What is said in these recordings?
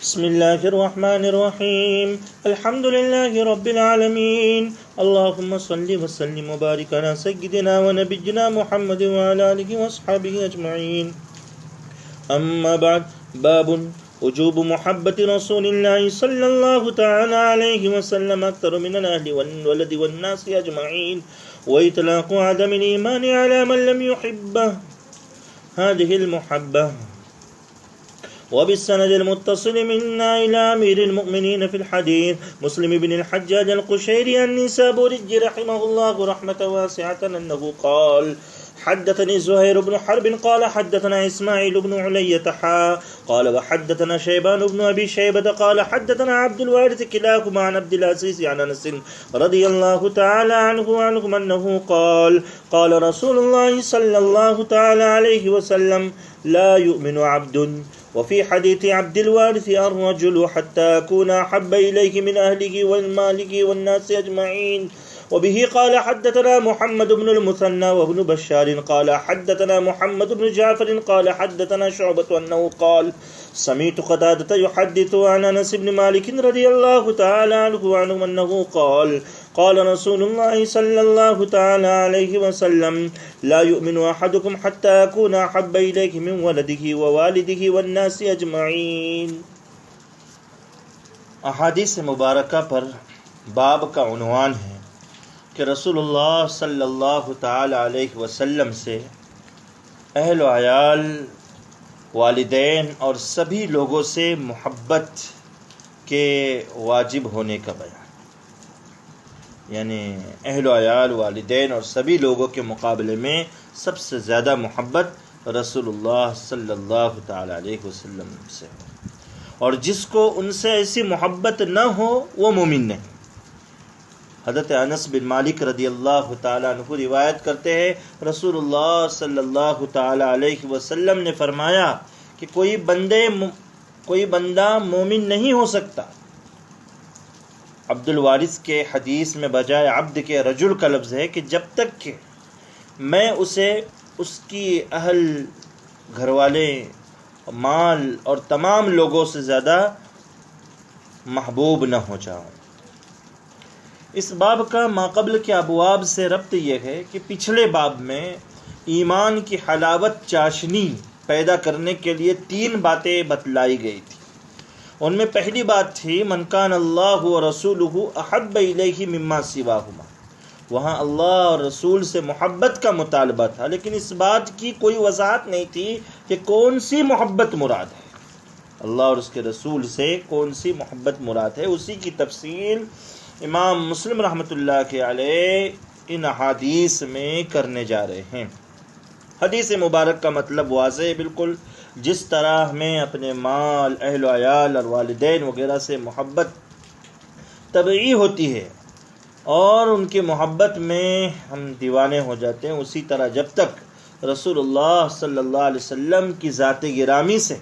بسم الله الرحمن الرحيم الحمد لله رب العالمين اللهم صل وسلم وبارك على سيدنا ونبينا محمد وعلى آله وأصحابه أجمعين. أما بعد، باب وجوب محبة رسول الله صلى الله تعالى عليه وسلم أكثر من الأهل والولد والناس أجمعين، وإطلاق عدم الإيمان على من لم يحبه هذه المحبة. وبالسند المتصل منا إلى أمير المؤمنين في الحديث مسلم بن الحجاج القشيري النسابوري رحمه الله رحمة واسعة أنه قال: حدثني زهير بن حرب قال حدثنا إسماعيل بن علية قال وحدثنا شيبان بن أبي شيبة قال حدثنا عبد الوارث كلاهما عن عبد العزيز عن أنس رضي الله تعالى عنهم أنه قال: قال رسول الله صلى الله تعالى عليه وسلم: لا يؤمن عبد. وفي حديث عبد الوارث: الرجل حتى أكون أحب إليه من أهله وماله والناس أجمعين. وبه قال حدثنا محمد بن المثنى وابن بشار قال حدثنا محمد بن جعفر قال حدثنا شعبة أنه قال: سمعت قتادة يحدث عن أنس بن مالك رضي الله تعالى عنه أنه قال: قال رسول الله صلى الله تعالى عليه وسلم: لا يؤمن أحدكم حتى أكون أحب إليه من ولده ووالده والناس أجمعين. احادیث مبارکہ پر باب کا عنوان ہے کہ رسول اللہ صلی اللہ تعالی علیہ وسلم سے اہل و عیال، والدین اور سبھی لوگوں سے محبت کے واجب ہونے کا بیان، یعنی اہل و عیال، والدین اور سبھی لوگوں کے مقابلے میں سب سے زیادہ محبت رسول اللہ صلی اللہ تعالی علیہ وسلم سے ہو، اور جس کو ان سے ایسی محبت نہ ہو وہ مومن نہیں. حضرت انس بن مالک رضی اللہ تعالیٰ عنہ روایت کرتے ہیں، رسول اللہ صلی اللہ تعالیٰ علیہ وسلم نے فرمایا کہ کوئی بندہ مومن نہیں ہو سکتا. عبد الوارث کے حدیث میں بجائے عبد کے رجل کا لفظ ہے کہ جب تک کہ میں اسے اس کی اہل، گھر والے، مال اور تمام لوگوں سے زیادہ محبوب نہ ہو جاؤں. اس باب کا ماقبل کے ابواب سے ربط یہ ہے کہ پچھلے باب میں ایمان کی حلاوت چاشنی پیدا کرنے کے لیے 3 باتیں بتلائی گئی تھی. ان میں پہلی بات تھی من کان اللہ و رسولہ احب الیہ مما سواہما. وہاں اللہ اور رسول سے محبت کا مطالبہ تھا، لیکن اس بات کی کوئی وضاحت نہیں تھی کہ کون سی محبت مراد ہے، اللہ اور اس کے رسول سے کون سی محبت مراد ہے. اسی کی تفصیل امام مسلم رحمۃ اللہ کے علیہ ان احادیث میں کرنے جا رہے ہیں. حدیث مبارک کا مطلب واضح ہے بالکل. جس طرح ہمیں اپنے مال، اہل و عیال اور والدین وغیرہ سے محبت طبعی ہوتی ہے اور ان کی محبت میں ہم دیوانے ہو جاتے ہیں، اسی طرح جب تک رسول اللہ صلی اللہ علیہ وسلم کی ذات گرامی سے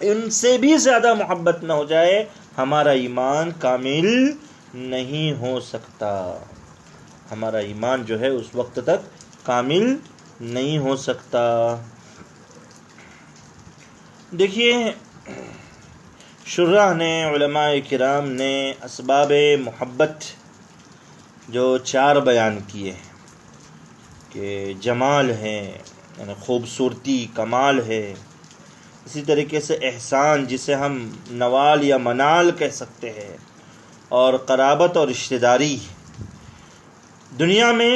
ان سے بھی زیادہ محبت نہ ہو جائے ہمارا ایمان کامل نہیں ہو سکتا. ہمارا ایمان جو ہے اس وقت تک کامل نہیں ہو سکتا. دیکھیے، شرح نے، علماء کرام نے اسباب محبت جو 4 بیان کیے ہیں کہ جمال ہے، یعنی خوبصورتی، کمال ہے. اسی طریقے سے احسان، جسے ہم نوال یا منال کہہ سکتے ہیں، اور قرابت اور رشتہ داری. دنیا میں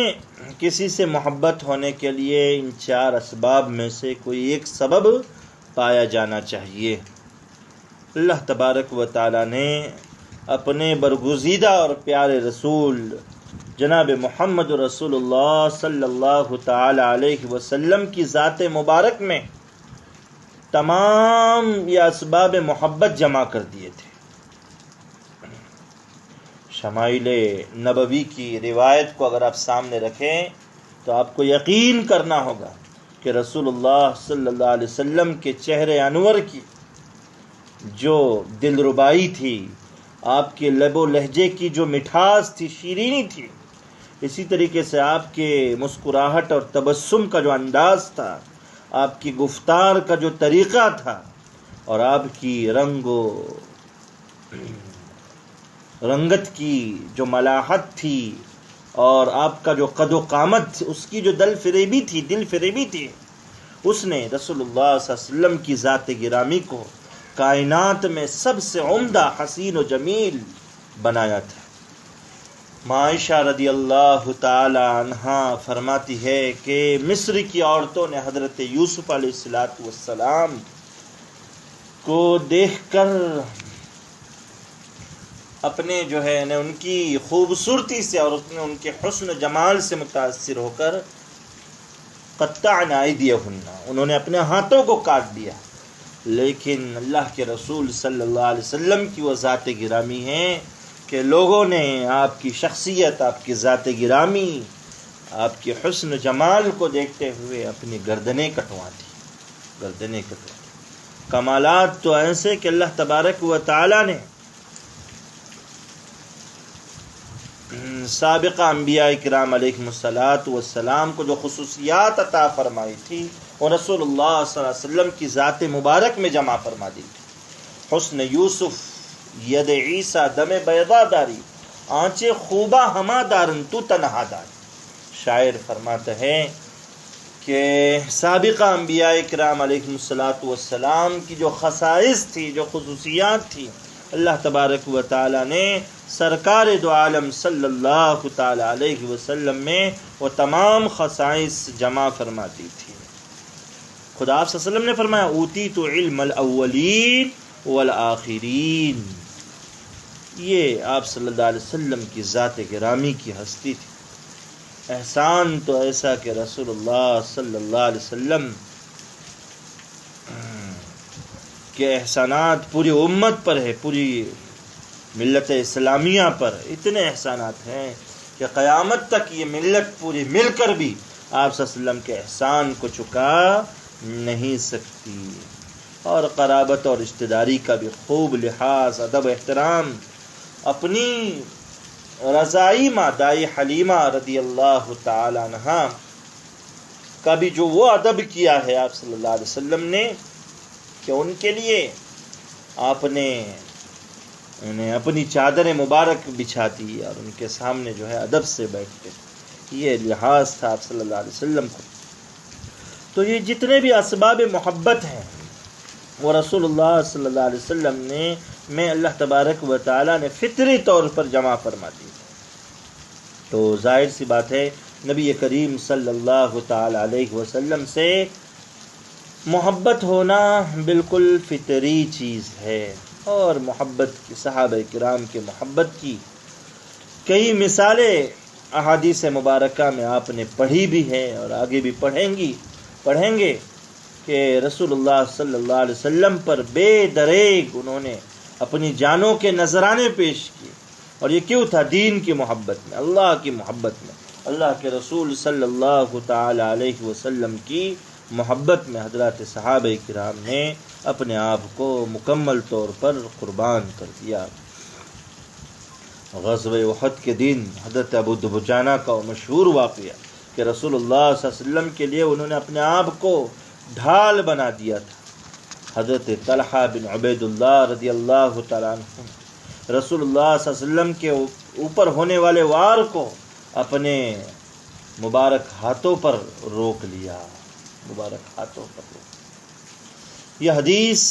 کسی سے محبت ہونے کے لیے ان 4 اسباب میں سے کوئی ایک سبب پایا جانا چاہیے. اللہ تبارک و تعالی نے اپنے برگزیدہ اور پیارے رسول جناب محمد رسول اللہ صلی اللہ تعالی علیہ وسلم کی ذات مبارک میں تمام یہ اسباب محبت جمع کر دیے تھے. شمائل نبوی کی روایت کو اگر آپ سامنے رکھیں تو آپ کو یقین کرنا ہوگا کہ رسول اللہ صلی اللہ علیہ وسلم کے چہرے انور کی جو دلربائی تھی، آپ کے لب و لہجے کی جو مٹھاس تھی، شیرینی تھی، اسی طریقے سے آپ کے مسکراہٹ اور تبسم کا جو انداز تھا، آپ کی گفتار کا جو طریقہ تھا، اور آپ کی رنگت کی جو ملاحت تھی اور آپ کا جو قد و قامت، اس کی جو دل فریبی تھی، اس نے رسول اللہ صلی اللہ علیہ وسلم کی ذات گرامی کو کائنات میں سب سے عمدہ، حسین و جمیل بنایا تھا۔ عائشہ رضی اللہ تعالی عنہا فرماتی ہے کہ مصر کی عورتوں نے حضرت یوسف علیہ السلام کو دیکھ کر اپنے ان کی خوبصورتی سے اور ان کے حسن و جمال سے متاثر ہو کر قطعنا ایدیہن، انہوں نے اپنے ہاتھوں کو کاٹ دیا، لیکن اللہ کے رسول صلی اللہ علیہ وسلم کی وہ ذات گرامی ہے کہ لوگوں نے آپ کی شخصیت، آپ کی ذات گرامی، آپ کے حسن و جمال کو دیکھتے ہوئے اپنی گردنیں کٹوا دی۔ کمالات تو ایسے کہ اللہ تبارک و تعالی نے سابقہ انبیاء کرام علیہم السلام کو جو خصوصیات عطا فرمائی تھی، وہ رسول اللہ صلی اللہ علیہ وسلم کی ذات مبارک میں جمع فرما دی تھی۔ حسن یوسف ید عیسیٰ دم بیضا داری، آنچے خوبہ ہما دارن تو تنہا داری۔ شاعر فرماتا ہے کہ سابقہ انبیاء کرام علیہم السلام کی جو خصائص تھی، جو خصوصیات تھی، اللہ تبارک و تعالی نے سرکار دو عالم صلی اللہ تعالی علیہ وسلم میں وہ تمام خصائص جمع فرما دی تھی۔ خدا آپ صلی اللہ علیہ وسلم نے فرمایا اوتیت علم الاولین والآخرین، یہ آپ صلی اللہ علیہ وسلم کی ذات گرامی کی ہستی تھی۔ احسان تو ایسا کہ رسول اللہ صلی اللہ علیہ وسلم کے احسانات پوری امت پر ہے، پوری ملت اسلامیہ پر اتنے احسانات ہیں کہ قیامت تک یہ ملت پوری مل کر بھی آپ صلی اللہ علیہ وسلم کے احسان کو چکا نہیں سکتی۔ اور قرابت اور رشتہ داری کا بھی خوب لحاظ، ادب، احترام، اپنی رضائی ماں دائی حلیمہ رضی اللہ تعالی عنہا کا بھی جو وہ ادب کیا ہے آپ صلی اللہ علیہ وسلم نے کہ ان کے لیے آپ نے انہیں اپنی چادر مبارک بچھاتی اور ان کے سامنے ادب سے بیٹھتے، یہ لحاظ تھا آپ صلی اللہ علیہ وسلم کو۔ تو یہ جتنے بھی اسباب محبت ہیں وہ رسول اللہ صلی اللہ علیہ وسلم نے میں اللہ تبارک و تعالی نے فطری طور پر جمع فرما دی۔ تو ظاہر سی بات ہے نبی کریم صلی اللہ تعالی علیہ وسلم سے محبت ہونا بالکل فطری چیز ہے، اور محبت کی صحابہ کرام کے محبت کی کئی مثالیں احادیث مبارکہ میں آپ نے پڑھی بھی ہے اور آگے بھی پڑھیں گے کہ رسول اللہ صلی اللہ علیہ وسلم پر بے دریغ انہوں نے اپنی جانوں کے نذرانے پیش کیے، اور یہ کیوں تھا؟ دین کی محبت میں، اللہ کی محبت میں، اللہ کے رسول صلی اللہ تعالی علیہ وسلم کی محبت میں حضرات صحابہ کرام نے اپنے آپ کو مکمل طور پر قربان کر دیا۔ غزوہ احد کے دن حضرت ابو دبجانہ کا مشہور واقعہ کہ رسول اللہ صلی اللہ علیہ وسلم کے لیے انہوں نے اپنے آپ کو ڈھال بنا دیا تھا۔ حضرت طلحہ بن عبید اللہ رضی اللہ تعالیٰ عنہ رسول اللہ صلی اللہ علیہ وسلم کے اوپر ہونے والے وار کو اپنے مبارک ہاتھوں پر روک لیا، مبارک ہاتھوں پر روک لیا۔ یہ حدیث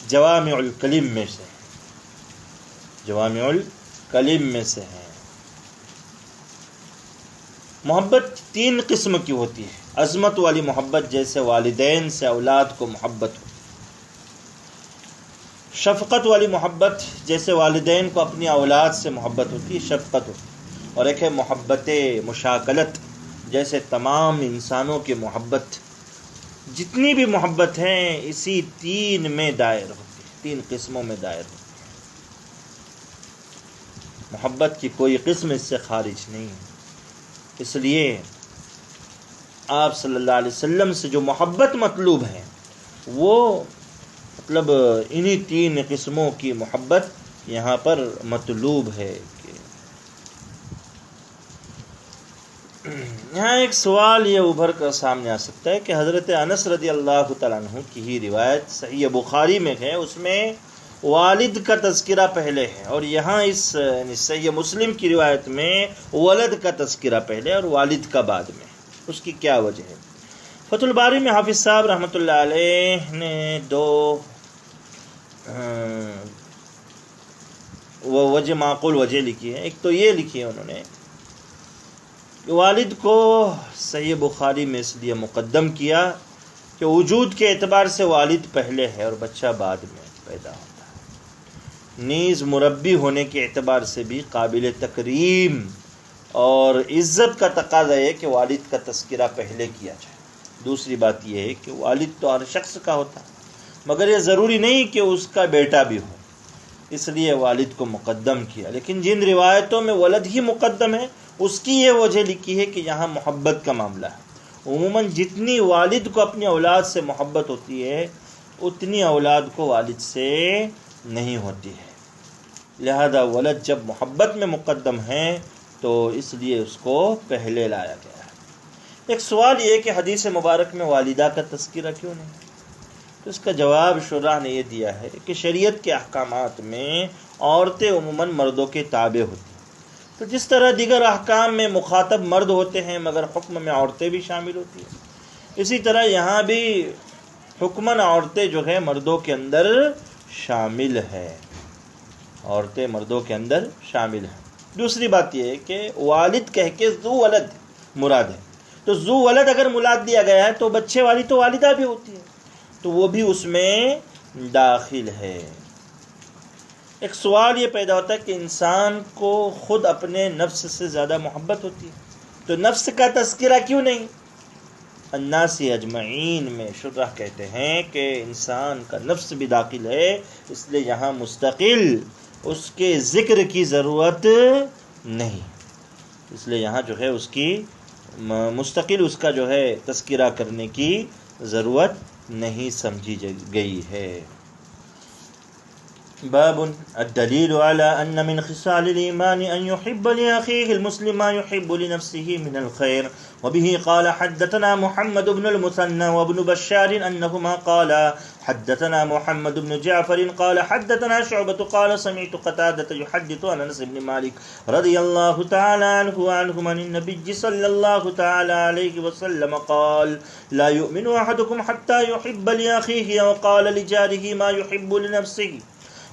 جوامع الکلم میں سے ہے، جوامع الکلم میں سے ہے۔ محبت تین قسم کی ہوتی ہے، عظمت والی محبت جیسے والدین سے اولاد کو محبت ہو، شفقت والی محبت جیسے والدین کو اپنی اولاد سے محبت ہوتی ہے، شفقت ہوتی ہے، اور ایک ہے محبت مشاکلت جیسے تمام انسانوں کی محبت، جتنی بھی محبت ہیں اسی تین میں دائر ہوتی ہے، تین قسموں میں دائر ہوتی ہے۔ محبت کی کوئی قسم اس سے خارج نہیں ہے، اس لیے آپ صلی اللہ علیہ وسلم سے جو محبت مطلوب ہے وہ مطلب انہی تین قسموں کی محبت یہاں پر مطلوب ہے کہ یہاں ایک سوال یہ ابھر کر سامنے آ سکتا ہے کہ حضرت انس رضی اللہ تعالیٰ عنہ کی ہی روایت صحیح بخاری میں ہے، اس میں والد کا تذکرہ پہلے ہے، اور یہاں اس صحیح مسلم کی روایت میں ولد کا تذکرہ پہلے اور والد کا بعد میں، اس کی کیا وجہ ہے؟ فتح الباری میں حافظ صاحب رحمۃ اللہ علیہ نے دو وجہ معقول وجہ لکھی ہے۔ ایک تو یہ لکھی ہے انہوں نے کہ والد کو صحیح بخاری میں اس لیے مقدم کیا کہ وجود کے اعتبار سے والد پہلے ہے اور بچہ بعد میں پیدا ہوتا ہے، نیز مربی ہونے کے اعتبار سے بھی قابل تکریم اور عزت کا تقاضا ہے کہ والد کا تذکرہ پہلے کیا جائے۔ دوسری بات یہ ہے کہ والد تو ہر شخص کا ہوتا ہے، مگر یہ ضروری نہیں کہ اس کا بیٹا بھی ہو، اس لیے والد کو مقدم کیا۔ لیکن جن روایتوں میں ولد ہی مقدم ہے، اس کی یہ وجہ لکھی ہے کہ یہاں محبت کا معاملہ ہے۔ عموماً جتنی والد کو اپنی اولاد سے محبت ہوتی ہے، اتنی اولاد کو والد سے نہیں ہوتی ہے، لہذا ولد جب محبت میں مقدم ہے تو اس لیے اس کو پہلے لایا گیا ہے۔ ایک سوال یہ کہ حدیث مبارک میں والدہ کا تذکرہ کیوں نہیں؟ تو اس کا جواب شرح نے یہ دیا ہے کہ شریعت کے احکامات میں عورتیں عموماً مردوں کے تابع ہوتی ہیں، تو جس طرح دیگر احکام میں مخاطب مرد ہوتے ہیں مگر حکم میں عورتیں بھی شامل ہوتی ہیں، اسی طرح یہاں بھی حکماً عورتیں جو ہے مردوں کے اندر شامل ہے، عورتیں مردوں کے اندر شامل ہیں۔ دوسری بات یہ ہے کہ والد کہہ کے ذو ولد مراد ہے، تو ذو ولد اگر مراد دیا گیا ہے تو بچے والی تو والدہ بھی ہوتی ہے، تو وہ بھی اس میں داخل ہے۔ ایک سوال یہ پیدا ہوتا ہے کہ انسان کو خود اپنے نفس سے زیادہ محبت ہوتی ہے، تو نفس کا تذکرہ کیوں نہیں؟ الناس اجمعین میں شرح کہتے ہیں کہ انسان کا نفس بھی داخل ہے، اس لیے یہاں مستقل اس کے ذکر کی ضرورت نہیں، اس لیے یہاں جو ہے اس کی مستقل اس کا جو ہے تذکرہ کرنے کی ضرورت نہیں سمجھی گئی ہے۔ باب الدلیل على ان من خصال الایمان ان يحب لاخيه المسلم ما يحب لنفسه من الخير، وبه قال حدثنا محمد بن المثنى وابن بشار انهما قال حدثنا محمد بن جعفر قال حدثنا شعبة قال سمعت قتادة يحدث عن انس بن مالك رضي الله تعالى عنه وعنهم عن النبي صلى الله تعالى عليه وسلم قال لا يؤمن احدكم حتى يحب لاخيه وقال لجاره ما يحب لنفسه،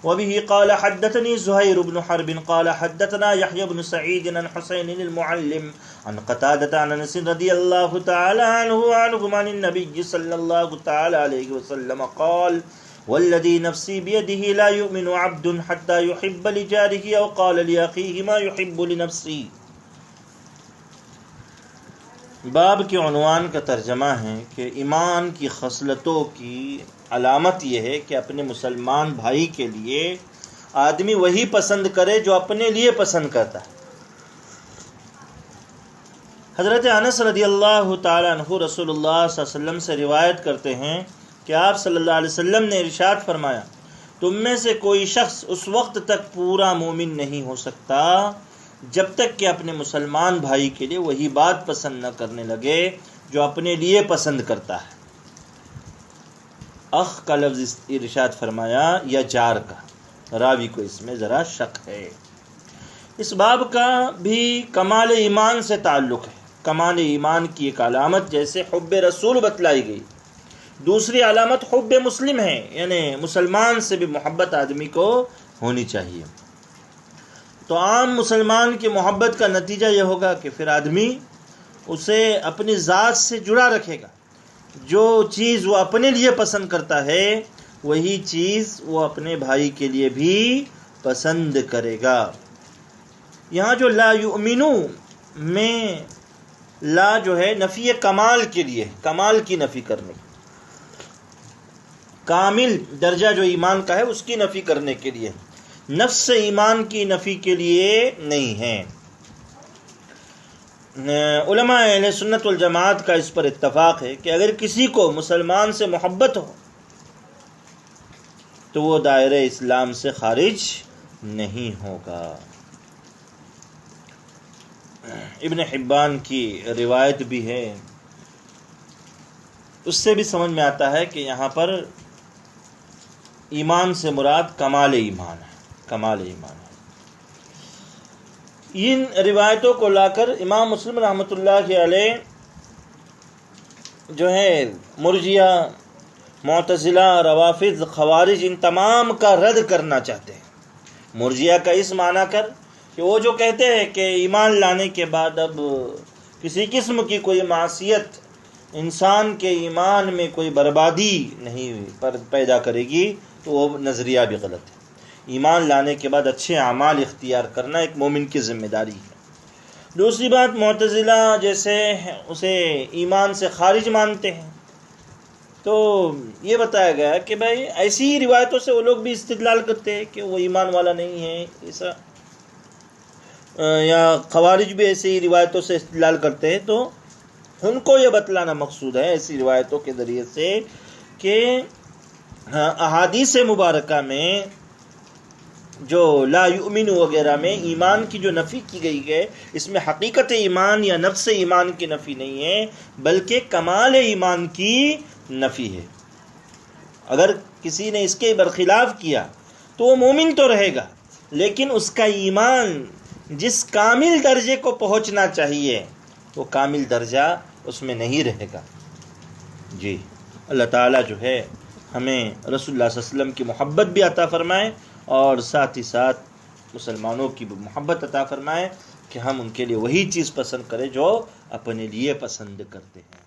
وبه قال حدثني زهير بن حرب قال حدثنا يحيى بن سعيد عن حسين المعلم عن قتادة عن انس رضي الله تعالى عنه وعنهم عن النبي صلى الله تعالى عليه وسلم قال والذي نفسي بيده لا يؤمن عبد حتى يحب لجاره أو قال لأخيه ما يحب لنفسه۔ باب کے عنوان کا ترجمہ ہے کہ ایمان کی خصلتوں کی علامت یہ ہے کہ اپنے مسلمان بھائی کے لیے آدمی وہی پسند کرے جو اپنے لیے پسند کرتا ہے۔ حضرت انس رضی اللہ تعالیٰ عنہ رسول اللہ صلی اللہ علیہ وسلم سے روایت کرتے ہیں کہ آپ صلی اللہ علیہ وسلم نے ارشاد فرمایا، تم میں سے کوئی شخص اس وقت تک پورا مومن نہیں ہو سکتا جب تک کہ اپنے مسلمان بھائی کے لیے وہی بات پسند نہ کرنے لگے جو اپنے لیے پسند کرتا ہے۔ اخ کا لفظ ارشاد فرمایا یا جار کا، راوی کو اس میں ذرا شک ہے۔ اس باب کا بھی کمال ایمان سے تعلق ہے۔ کمال ایمان کی ایک علامت جیسے حب رسول بتلائی گئی، دوسری علامت حب مسلم ہے، یعنی مسلمان سے بھی محبت آدمی کو ہونی چاہیے۔ تو عام مسلمان کی محبت کا نتیجہ یہ ہوگا کہ پھر آدمی اسے اپنی ذات سے جڑا رکھے گا، جو چیز وہ اپنے لیے پسند کرتا ہے وہی چیز وہ اپنے بھائی کے لیے بھی پسند کرے گا۔ یہاں جو لا یؤمنو میں لا جو ہے نفی کمال کے لیے، کمال کی نفی کرنے، کامل درجہ جو ایمان کا ہے اس کی نفی کرنے کے لیے، نفس ایمان کی نفی کے لیے نہیں ہے۔ علماء اہل سنت والجماعت کا اس پر اتفاق ہے کہ اگر کسی کو مسلمان سے محبت ہو تو وہ دائرہ اسلام سے خارج نہیں ہوگا۔ ابن حبان کی روایت بھی ہے، اس سے بھی سمجھ میں آتا ہے کہ یہاں پر ایمان سے مراد کمال ایمان ہے، کمال ایمان ہے۔ ان روایتوں کو لا کر امام مسلم رحمۃ اللہ علیہ جو ہے مرجیہ، معتزلہ، روافض، خوارج، ان تمام کا رد کرنا چاہتے ہیں۔ مرجیہ کا اس معنی کر کہ وہ جو کہتے ہیں کہ ایمان لانے کے بعد اب کسی قسم کی کوئی معصیت انسان کے ایمان میں کوئی بربادی نہیں پیدا کرے گی، تو وہ نظریہ بھی غلط ہے۔ ایمان لانے کے بعد اچھے اعمال اختیار کرنا ایک مومن کی ذمہ داری ہے۔ دوسری بات، معتزلہ جیسے اسے ایمان سے خارج مانتے ہیں، تو یہ بتایا گیا کہ بھائی ایسی ہی روایتوں سے وہ لوگ بھی استدلال کرتے ہیں کہ وہ ایمان والا نہیں ہے، ایسا، یا خوارج بھی ایسی ہی روایتوں سے استدلال کرتے ہیں۔ تو ان کو یہ بتلانا مقصود ہے ایسی روایتوں کے ذریعے سے کہ احادیث مبارکہ میں جو لا یؤمن وغیرہ میں ایمان کی جو نفی کی گئی ہے، اس میں حقیقت ایمان یا نفس ایمان کی نفی نہیں ہے، بلکہ کمال ایمان کی نفی ہے۔ اگر کسی نے اس کے برخلاف کیا تو وہ مومن تو رہے گا، لیکن اس کا ایمان جس کامل درجے کو پہنچنا چاہیے وہ کامل درجہ اس میں نہیں رہے گا۔ جی، اللہ تعالیٰ جو ہے ہمیں رسول اللہ صلی اللہ علیہ وسلم کی محبت بھی عطا فرمائے، اور ساتھ ہی ساتھ مسلمانوں کی محبت عطا فرمائے کہ ہم ان کے لیے وہی چیز پسند کریں جو اپنے لیے پسند کرتے ہیں۔